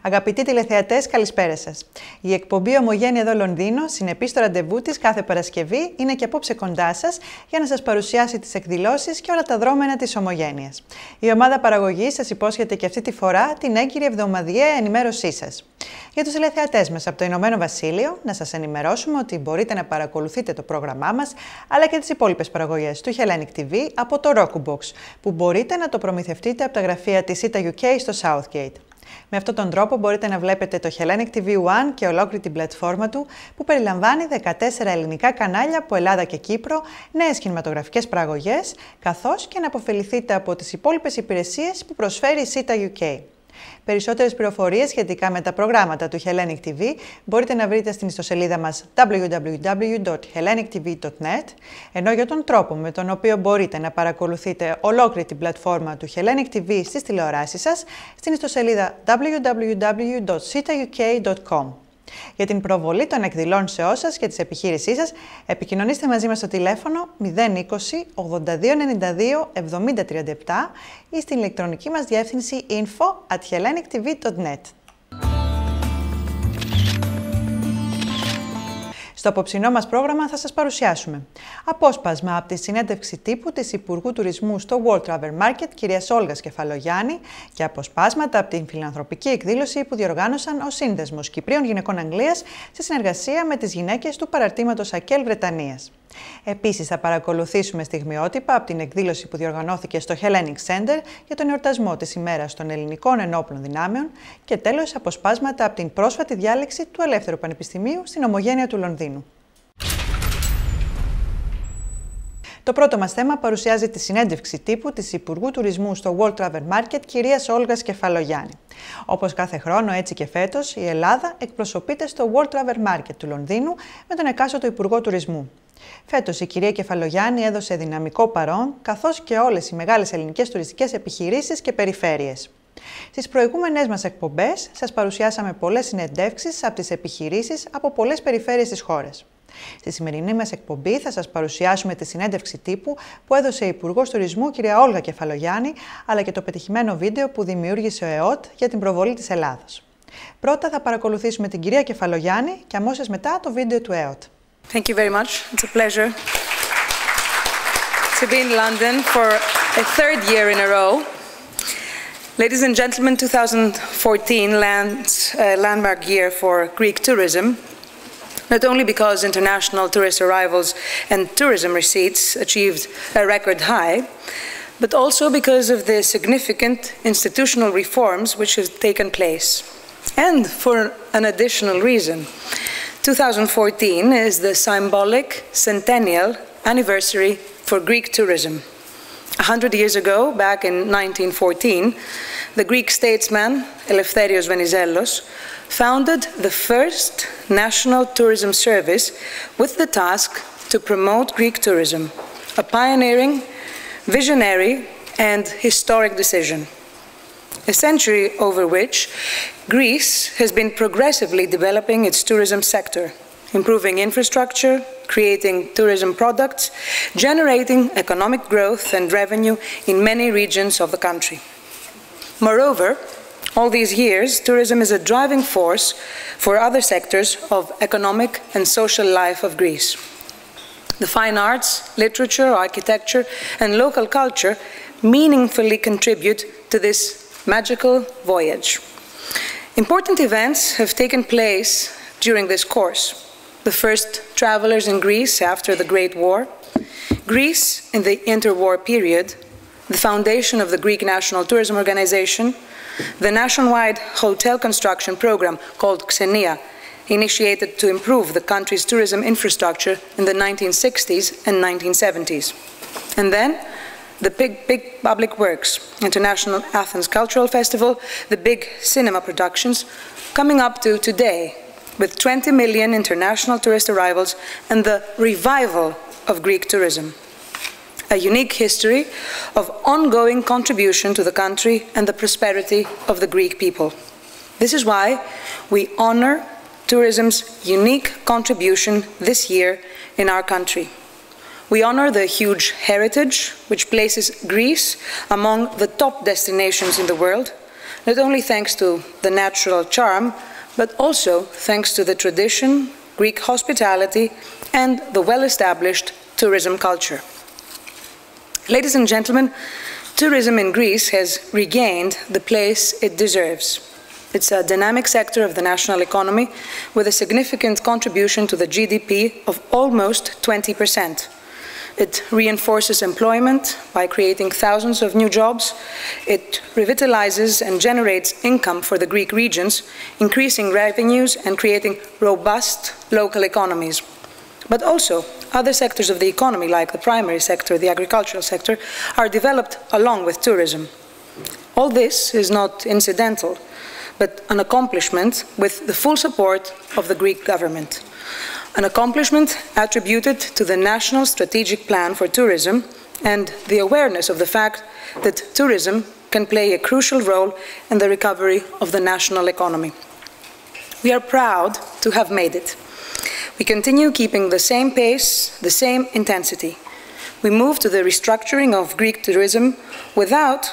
Αγαπητοί τηλεθεατές, καλησπέρα σας. Η εκπομπή ΟΜΟΓΕΝΕΙΑ ΕΔΩ ΛΟΝΔΙΝΟ, συνεπής στο ραντεβού της κάθε Παρασκευή, είναι και απόψε κοντά σας για να σας παρουσιάσει τις εκδηλώσεις και όλα τα δρόμενα της ομογένειας. Η ομάδα παραγωγής σας υπόσχεται και αυτή τη φορά την έγκυρη εβδομαδιαία ενημέρωσή σας. Για τους τηλεθεατές μας από το Ηνωμένο Βασίλειο, να σας ενημερώσουμε ότι μπορείτε να παρακολουθείτε το πρόγραμμά μας, αλλά και τις υπόλοιπες παραγωγές του Hellenic TV από το Roku Box, που μπορείτε να το προμηθευτείτε από τα γραφεία της Ita UK στο Southgate. Με αυτόν τον τρόπο μπορείτε να βλέπετε το Hellenic TV One και ολόκληρη την πλατφόρμα του, που περιλαμβάνει 14 ελληνικά κανάλια από Ελλάδα και Κύπρο, νέες κινηματογραφικές παραγωγές, καθώς και να αποφεληθείτε από τις υπόλοιπες υπηρεσίες που προσφέρει η Ita UK. Περισσότερες πληροφορίες σχετικά με τα προγράμματα του Hellenic TV μπορείτε να βρείτε στην ιστοσελίδα μας www.hellenictv.net, ενώ για τον τρόπο με τον οποίο μπορείτε να παρακολουθείτε ολόκληρη την πλατφόρμα του Hellenic TV στις τηλεοράσεις σας, στην ιστοσελίδα www.sitauk.com. Για την προβολή των εκδηλώσεών σας και της επιχείρησής σας, επικοινωνήστε μαζί μας στο τηλέφωνο 020 82 92 70 37 ή στην ηλεκτρονική μας διεύθυνση info@hellenictv.net. Στο απόψινό μας πρόγραμμα θα σας παρουσιάσουμε απόσπασμα από τη συνέντευξη τύπου της Υπουργού Τουρισμού στο World Travel Market, κυρίας Όλγας Κεφαλογιάννη, και αποσπάσματα από την φιλανθρωπική εκδήλωση που διοργάνωσαν ο Σύνδεσμος Κυπρίων Γυναικών Αγγλίας σε συνεργασία με τις γυναίκες του παραρτήματος ΑΚΕΛ Βρετανίας. Επίσης, θα παρακολουθήσουμε στιγμιότυπα από την εκδήλωση που διοργανώθηκε στο Hellenic Center για τον εορτασμό της ημέρας των ελληνικών ενόπλων δυνάμεων και τέλος αποσπάσματα από την πρόσφατη διάλεξη του Ελεύθερου Πανεπιστημίου στην Ομογένεια του Λονδίνου. Το πρώτο μας θέμα παρουσιάζει τη συνέντευξη τύπου της Υπουργού Τουρισμού στο World Travel Market, κυρίας Όλγας Κεφαλογιάννη. Όπως κάθε χρόνο, έτσι και φέτος, η Ελλάδα εκπροσωπείται στο World Travel Market του Λονδίνου με τον εκάστοτε Υπουργό Τουρισμού. Φέτος η κυρία Κεφαλογιάννη έδωσε δυναμικό παρών, καθώς και όλες οι μεγάλες ελληνικές τουριστικές επιχειρήσεις και περιφέρειες. Στις προηγούμενές μας εκπομπές σας παρουσιάσαμε πολλές συνεντεύξεις από τις επιχειρήσεις από πολλές περιφέρειες της χώρας. Στη σημερινή μας εκπομπή θα σας παρουσιάσουμε τη συνέντευξη τύπου που έδωσε η Υπουργός Τουρισμού, κυρία Όλγα Κεφαλογιάννη, αλλά και το πετυχημένο βίντεο που δημιούργησε ο ΕΟΤ για την προβολή της Ελλάδας. Πρώτα θα παρακολουθήσουμε την κυρία Κεφαλογιάννη και αμέσως μετά το βίντεο του ΕΟΤ. Thank you very much. It's a pleasure to be in London for a third year in a row. Ladies and gentlemen, 2014 lands a landmark year for Greek tourism, not only because international tourist arrivals and tourism receipts achieved a record high, but also because of the significant institutional reforms which have taken place. And for an additional reason. 2014 is the symbolic centennial anniversary for Greek tourism. 100 years ago, back in 1914, the Greek statesman Eleftherios Venizelos founded the first national tourism service with the task to promote Greek tourism, a pioneering, visionary, and historic decision. A century over which Greece has been progressively developing its tourism sector, improving infrastructure, creating tourism products, generating economic growth and revenue in many regions of the country. Moreover, all these years, tourism is a driving force for other sectors of economic and social life of Greece. The fine arts, literature, architecture, and local culture meaningfully contribute to this magical voyage. Important events have taken place during this course. The first travelers in Greece after the Great War, Greece in the interwar period, the foundation of the Greek National Tourism Organization, the nationwide hotel construction program called Xenia, initiated to improve the country's tourism infrastructure in the 1960s and 1970s. And then the big public works, International Athens Cultural Festival, the big cinema productions, coming up to today with 20 million international tourist arrivals and the revival of Greek tourism. A unique history of ongoing contribution to the country and the prosperity of the Greek people. This is why we honor tourism's unique contribution this year in our country. We honor the huge heritage which places Greece among the top destinations in the world, not only thanks to the natural charm, but also thanks to the tradition, Greek hospitality, and the well-established tourism culture. Ladies and gentlemen, tourism in Greece has regained the place it deserves. It's a dynamic sector of the national economy with a significant contribution to the GDP of almost 20%. It reinforces employment by creating thousands of new jobs. It revitalizes and generates income for the Greek regions, increasing revenues and creating robust local economies. But also, other sectors of the economy, like the primary sector, the agricultural sector, are developed along with tourism. All this is not incidental, but an accomplishment with the full support of the Greek government. An accomplishment attributed to the National Strategic Plan for Tourism and the awareness of the fact that tourism can play a crucial role in the recovery of the national economy. We are proud to have made it. We continue keeping the same pace, the same intensity. We move to the restructuring of Greek tourism without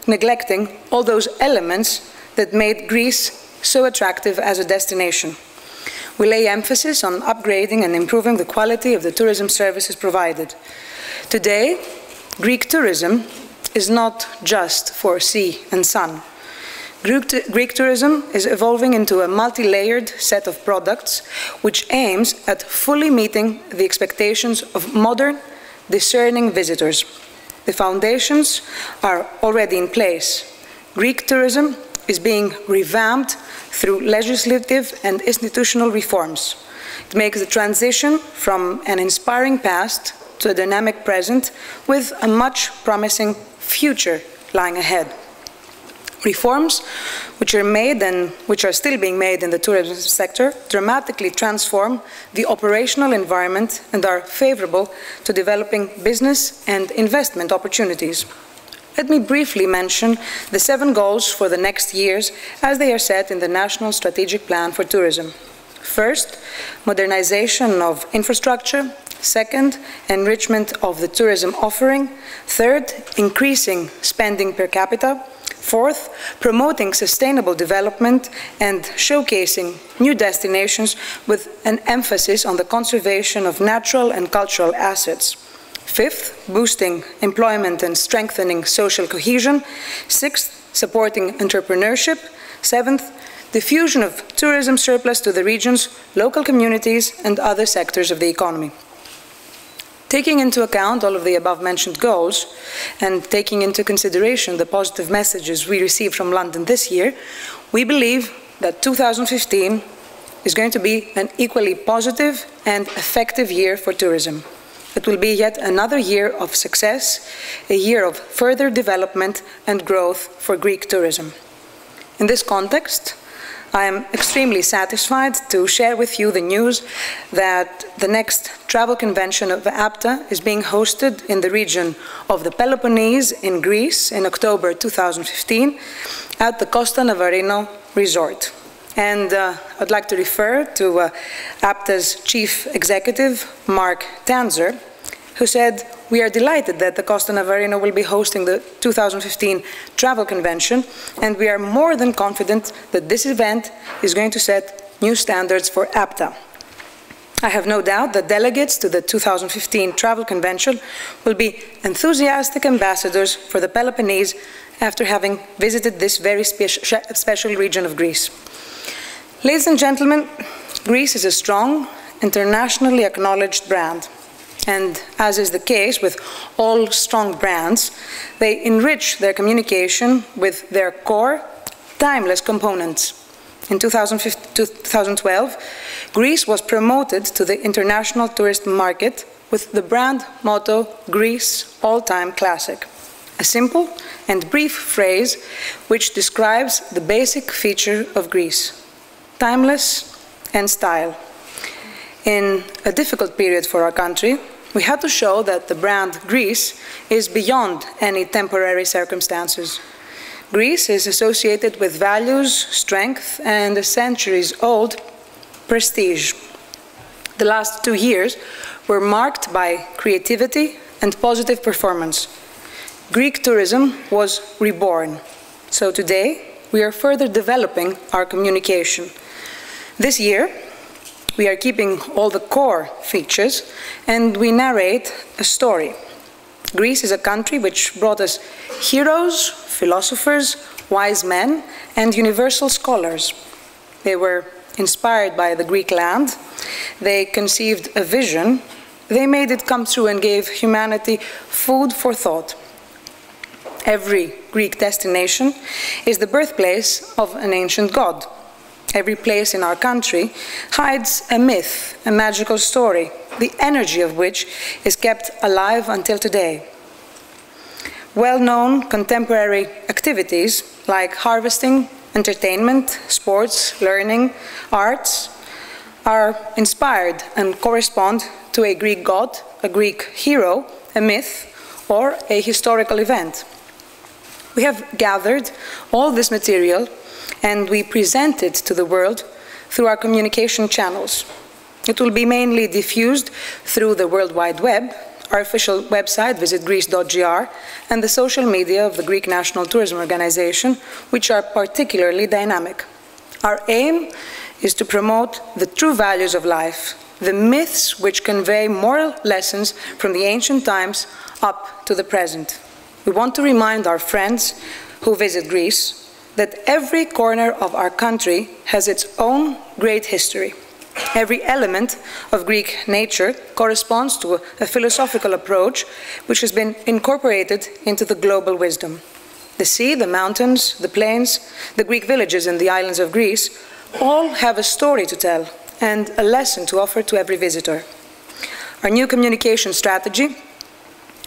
neglecting all those elements that made Greece so attractive as a destination. We lay emphasis on upgrading and improving the quality of the tourism services provided. Today, Greek tourism is not just for sea and sun. Greek tourism is evolving into a multi-layered set of products which aims at fully meeting the expectations of modern, discerning visitors. The foundations are already in place. Greek tourism is being revamped through legislative and institutional reforms. It makes the transition from an inspiring past to a dynamic present with a much promising future lying ahead. Reforms which are made and which are still being made in the tourism sector dramatically transform the operational environment and are favorable to developing business and investment opportunities. Let me briefly mention the 7 goals for the next years as they are set in the National Strategic Plan for Tourism. First, modernization of infrastructure. Second, enrichment of the tourism offering. Third, increasing spending per capita. Fourth, promoting sustainable development and showcasing new destinations with an emphasis on the conservation of natural and cultural assets. Fifth, boosting employment and strengthening social cohesion. Sixth, supporting entrepreneurship. Seventh, diffusion of tourism surplus to the regions, local communities, and other sectors of the economy. Taking into account all of the above-mentioned goals and taking into consideration the positive messages we received from London this year, we believe that 2015 is going to be an equally positive and effective year for tourism. It will be yet another year of success, a year of further development and growth for Greek tourism. In this context, I am extremely satisfied to share with you the news that the next travel convention of APTA is being hosted in the region of the Peloponnese in Greece in October 2015 at the Costa Navarino Resort. And I'd like to refer to APTA's chief executive, Mark Tanzer, who said, "We are delighted that the Costa Navarino will be hosting the 2015 travel convention, and we are more than confident that this event is going to set new standards for APTA. I have no doubt that delegates to the 2015 travel convention will be enthusiastic ambassadors for the Peloponnese after having visited this very special region of Greece." Ladies and gentlemen, Greece is a strong, internationally acknowledged brand. And as is the case with all strong brands, they enrich their communication with their core, timeless components. In 2012, Greece was promoted to the international tourist market with the brand motto, "Greece All-Time Classic," a simple and brief phrase which describes the basic feature of Greece: timeless and style. In a difficult period for our country, we had to show that the brand Greece is beyond any temporary circumstances. Greece is associated with values, strength, and a centuries-old prestige. The last 2 years were marked by creativity and positive performance. Greek tourism was reborn. So today, we are further developing our communication. This year, we are keeping all the core features, and we narrate a story. Greece is a country which brought us heroes, philosophers, wise men, and universal scholars. They were inspired by the Greek land. They conceived a vision. They made it come true and gave humanity food for thought. Every Greek destination is the birthplace of an ancient god. Every place in our country hides a myth, a magical story, the energy of which is kept alive until today. Well-known contemporary activities like harvesting, entertainment, sports, learning, arts are inspired and correspond to a Greek god, a Greek hero, a myth, or a historical event. We have gathered all this material and we present it to the world through our communication channels. It will be mainly diffused through the World Wide Web, our official website, visitgreece.gr, and the social media of the Greek National Tourism Organization, which are particularly dynamic. Our aim is to promote the true values of life, the myths which convey moral lessons from the ancient times up to the present. We want to remind our friends who visit Greece that every corner of our country has its own great history. Every element of Greek nature corresponds to a philosophical approach which has been incorporated into the global wisdom. The sea, the mountains, the plains, the Greek villages and the islands of Greece all have a story to tell and a lesson to offer to every visitor. Our new communication strategy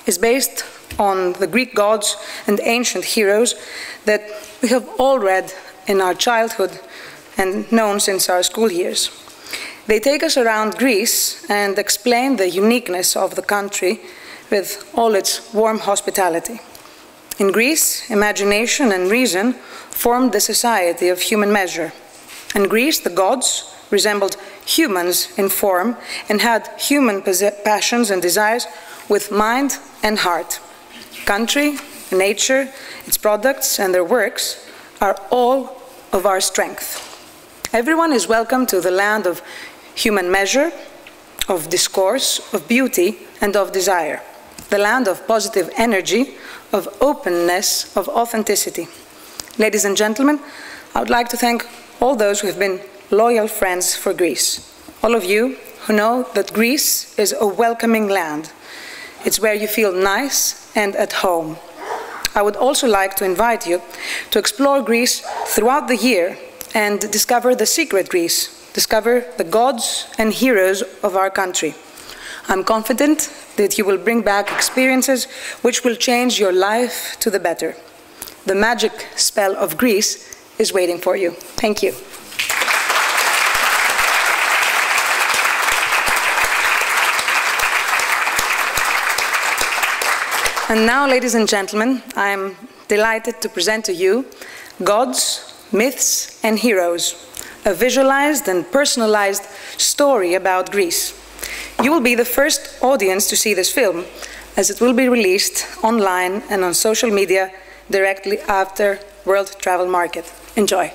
is based on the Greek gods and ancient heroes that we have all read in our childhood and known since our school years. They take us around Greece and explain the uniqueness of the country with all its warm hospitality. In Greece, imagination and reason formed the society of human measure. In Greece, the gods resembled humans in form and had human passions and desires with mind and heart. Country, nature, its products and their works are all of our strength. Everyone is welcome to the land of human measure, of discourse, of beauty and of desire. The land of positive energy, of openness, of authenticity. Ladies and gentlemen, I would like to thank all those who have been loyal friends for Greece. All of you who know that Greece is a welcoming land. It's where you feel nice and at home. I would also like to invite you to explore Greece throughout the year and discover the secret Greece, discover the gods and heroes of our country. I'm confident that you will bring back experiences which will change your life to the better. The magic spell of Greece is waiting for you. Thank you. And now, ladies and gentlemen, I am delighted to present to you Gods, Myths and Heroes, a visualized and personalized story about Greece. You will be the first audience to see this film, as it will be released online and on social media directly after World Travel Market. Enjoy.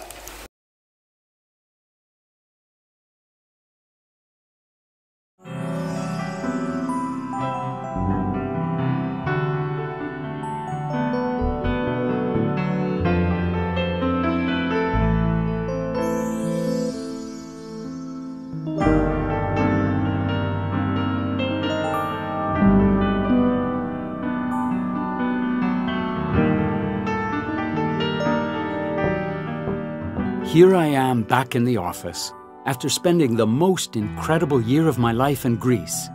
Here I am back in the office, after spending the most incredible year of my life in Greece.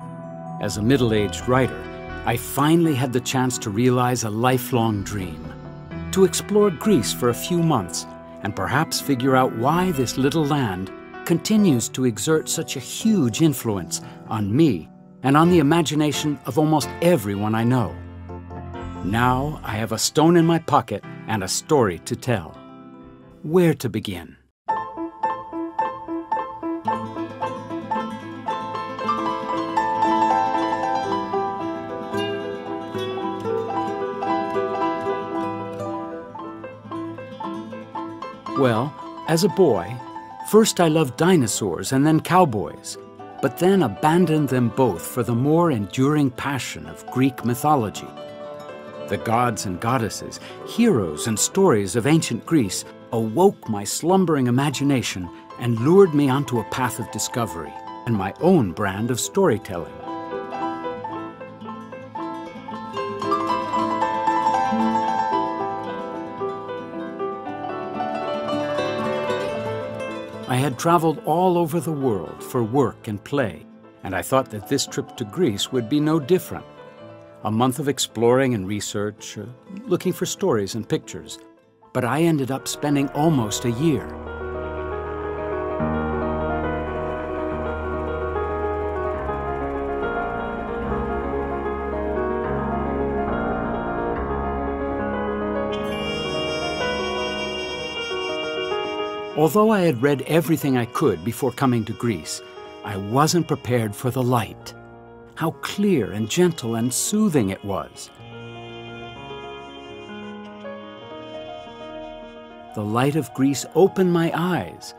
As a middle-aged writer, I finally had the chance to realize a lifelong dream. To explore Greece for a few months, and perhaps figure out why this little land continues to exert such a huge influence on me and on the imagination of almost everyone I know. Now I have a stone in my pocket and a story to tell. Where to begin? Well, as a boy, first I loved dinosaurs and then cowboys, but then abandoned them both for the more enduring passion of Greek mythology. The gods and goddesses, heroes and stories of ancient Greece awoke my slumbering imagination and lured me onto a path of discovery and my own brand of storytelling. I had traveled all over the world for work and play, and I thought that this trip to Greece would be no different. A month of exploring and research, looking for stories and pictures, but I ended up spending almost a year. Although I had read everything I could before coming to Greece, I wasn't prepared for the light. How clear and gentle and soothing it was. The light of Greece opened my eyes,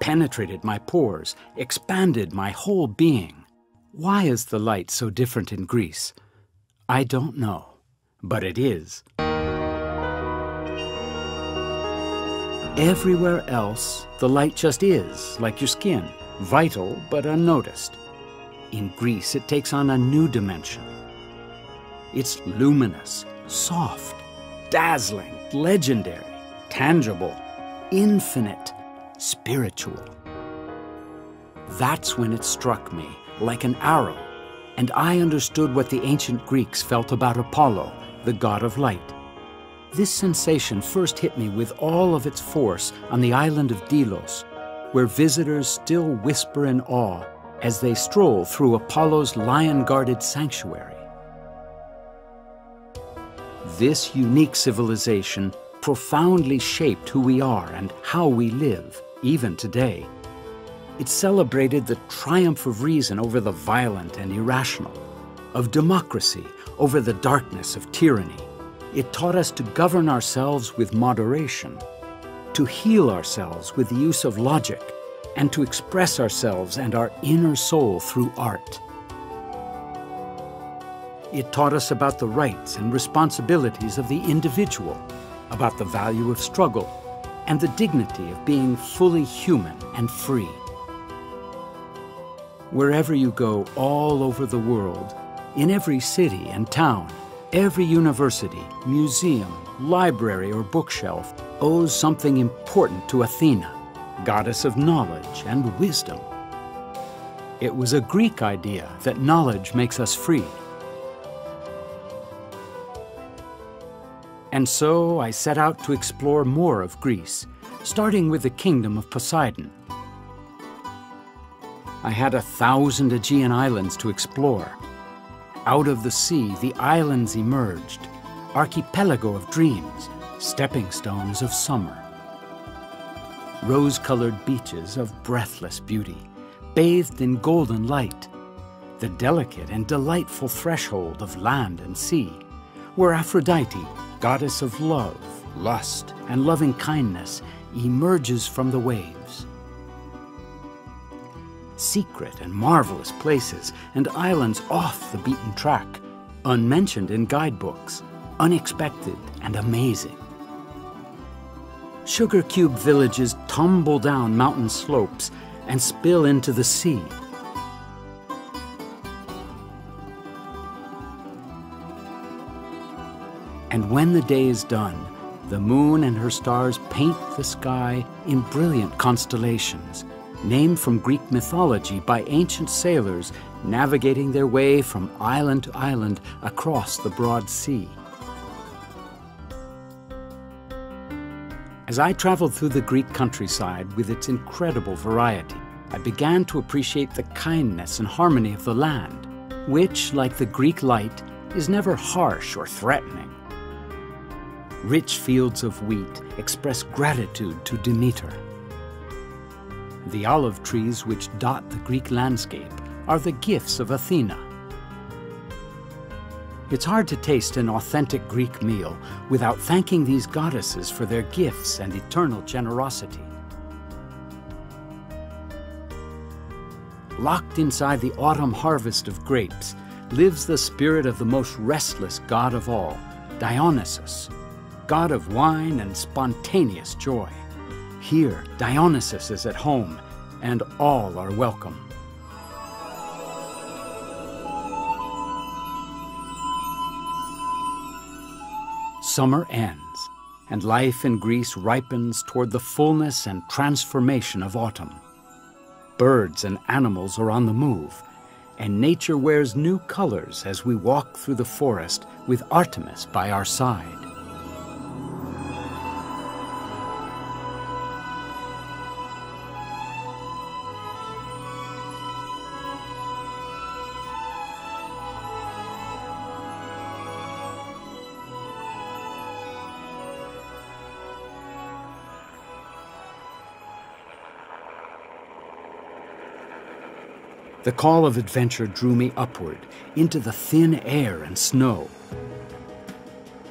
penetrated my pores, expanded my whole being. Why is the light so different in Greece? I don't know, but it is. Everywhere else, the light just is, like your skin, vital but unnoticed. In Greece, it takes on a new dimension. It's luminous, soft, dazzling, legendary, tangible, infinite, spiritual. That's when it struck me, like an arrow, and I understood what the ancient Greeks felt about Apollo, the god of light. This sensation first hit me with all of its force on the island of Delos, where visitors still whisper in awe as they stroll through Apollo's lion-guarded sanctuary. This unique civilization profoundly shaped who we are and how we live, even today. It celebrated the triumph of reason over the violent and irrational, of democracy over the darkness of tyranny. It taught us to govern ourselves with moderation, to heal ourselves with the use of logic, and to express ourselves and our inner soul through art. It taught us about the rights and responsibilities of the individual, about the value of struggle, and the dignity of being fully human and free. Wherever you go all over the world, in every city and town, every university, museum, library, or bookshelf owes something important to Athena, goddess of knowledge and wisdom. It was a Greek idea that knowledge makes us free. And so I set out to explore more of Greece, starting with the kingdom of Poseidon. I had 1,000 Aegean islands to explore. Out of the sea, the islands emerged, archipelago of dreams, stepping stones of summer. Rose-colored beaches of breathless beauty, bathed in golden light, the delicate and delightful threshold of land and sea, where Aphrodite, goddess of love, lust, and loving kindness, emerges from the waves. Secret and marvelous places and islands off the beaten track, unmentioned in guidebooks, unexpected and amazing. Sugar cube villages tumble down mountain slopes and spill into the sea. And when the day is done, the moon and her stars paint the sky in brilliant constellations, named from Greek mythology by ancient sailors navigating their way from island to island across the broad sea. As I traveled through the Greek countryside with its incredible variety, I began to appreciate the kindness and harmony of the land, which, like the Greek light, is never harsh or threatening. Rich fields of wheat express gratitude to Demeter. The olive trees which dot the Greek landscape are the gifts of Athena. It's hard to taste an authentic Greek meal without thanking these goddesses for their gifts and eternal generosity. Locked inside the autumn harvest of grapes lives the spirit of the most restless god of all, Dionysus, god of wine and spontaneous joy. Here, Dionysus is at home, and all are welcome. Summer ends, and life in Greece ripens toward the fullness and transformation of autumn. Birds and animals are on the move, and nature wears new colors as we walk through the forest with Artemis by our side. The call of adventure drew me upward, into the thin air and snow.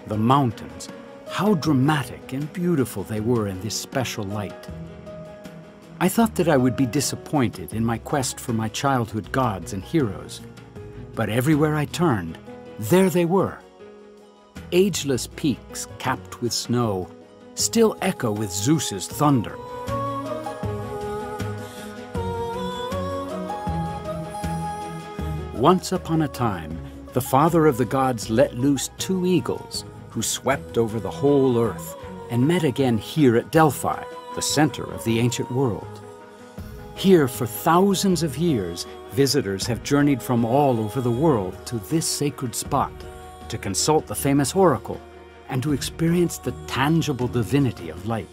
The mountains, how dramatic and beautiful they were in this special light. I thought that I would be disappointed in my quest for my childhood gods and heroes, but everywhere I turned, there they were. Ageless peaks capped with snow still echo with Zeus's thunder. Once upon a time, the father of the gods let loose 2 eagles who swept over the whole earth and met again here at Delphi, the center of the ancient world. Here, for thousands of years, visitors have journeyed from all over the world to this sacred spot to consult the famous oracle and to experience the tangible divinity of light.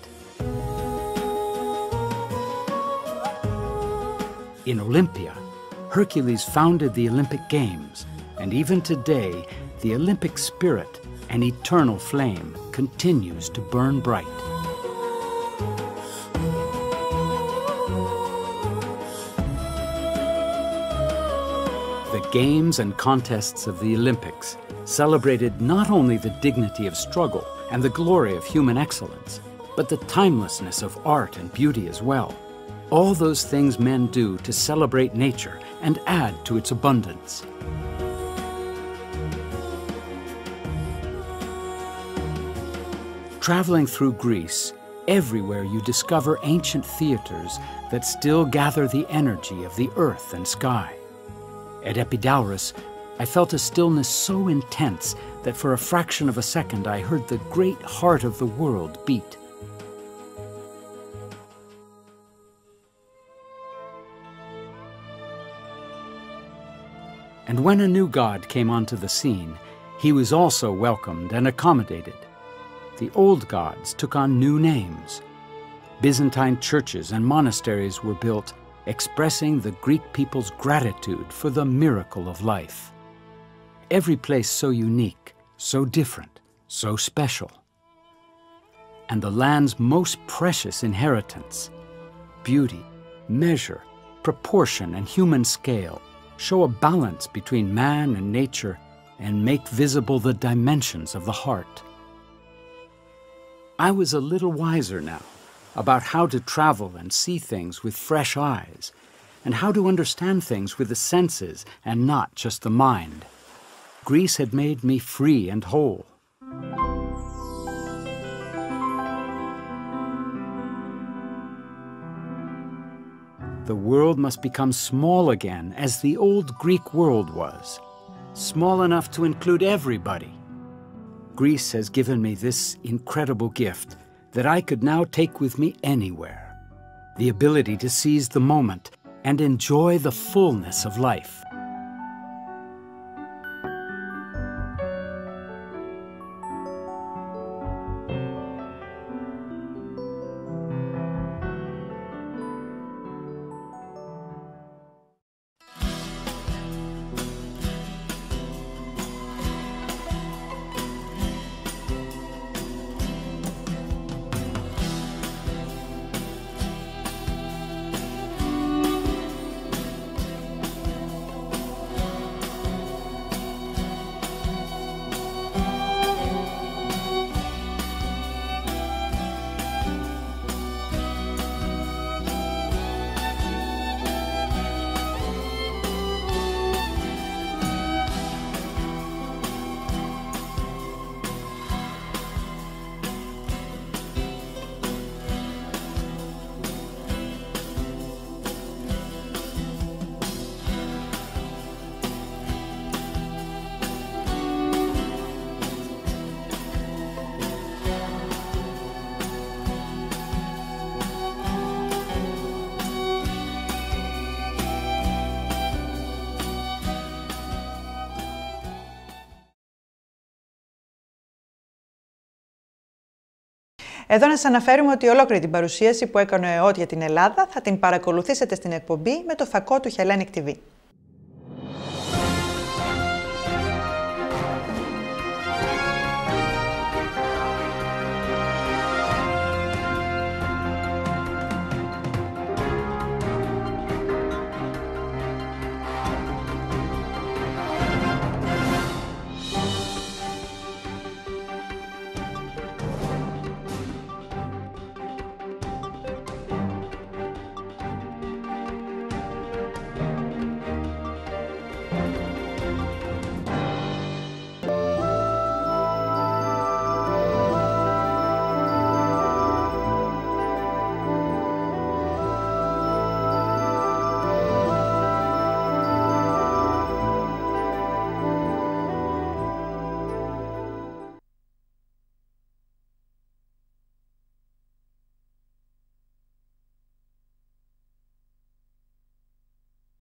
In Olympia, Hercules founded the Olympic Games, and even today, the Olympic spirit, an eternal flame, continues to burn bright. The games and contests of the Olympics celebrated not only the dignity of struggle and the glory of human excellence, but the timelessness of art and beauty as well. All those things men do to celebrate nature and add to its abundance. Traveling through Greece, everywhere you discover ancient theaters that still gather the energy of the earth and sky. At Epidaurus, I felt a stillness so intense that for a fraction of a second I heard the great heart of the world beat. And when a new god came onto the scene, he was also welcomed and accommodated. The old gods took on new names. Byzantine churches and monasteries were built, expressing the Greek people's gratitude for the miracle of life. Every place so unique, so different, so special. And the land's most precious inheritance, beauty, measure, proportion, and human scale, show a balance between man and nature and make visible the dimensions of the heart. I was a little wiser now about how to travel and see things with fresh eyes, and how to understand things with the senses and not just the mind. Greece had made me free and whole. The world must become small again, as the old Greek world was, small enough to include everybody. Greece has given me this incredible gift that I could now take with me anywhere, the ability to seize the moment and enjoy the fullness of life. Εδώ να σας αναφέρουμε ότι ολόκληρη την παρουσίαση που έκανε ο ΕΟΤ για την Ελλάδα θα την παρακολουθήσετε στην εκπομπή με το φακό του Hellenic TV.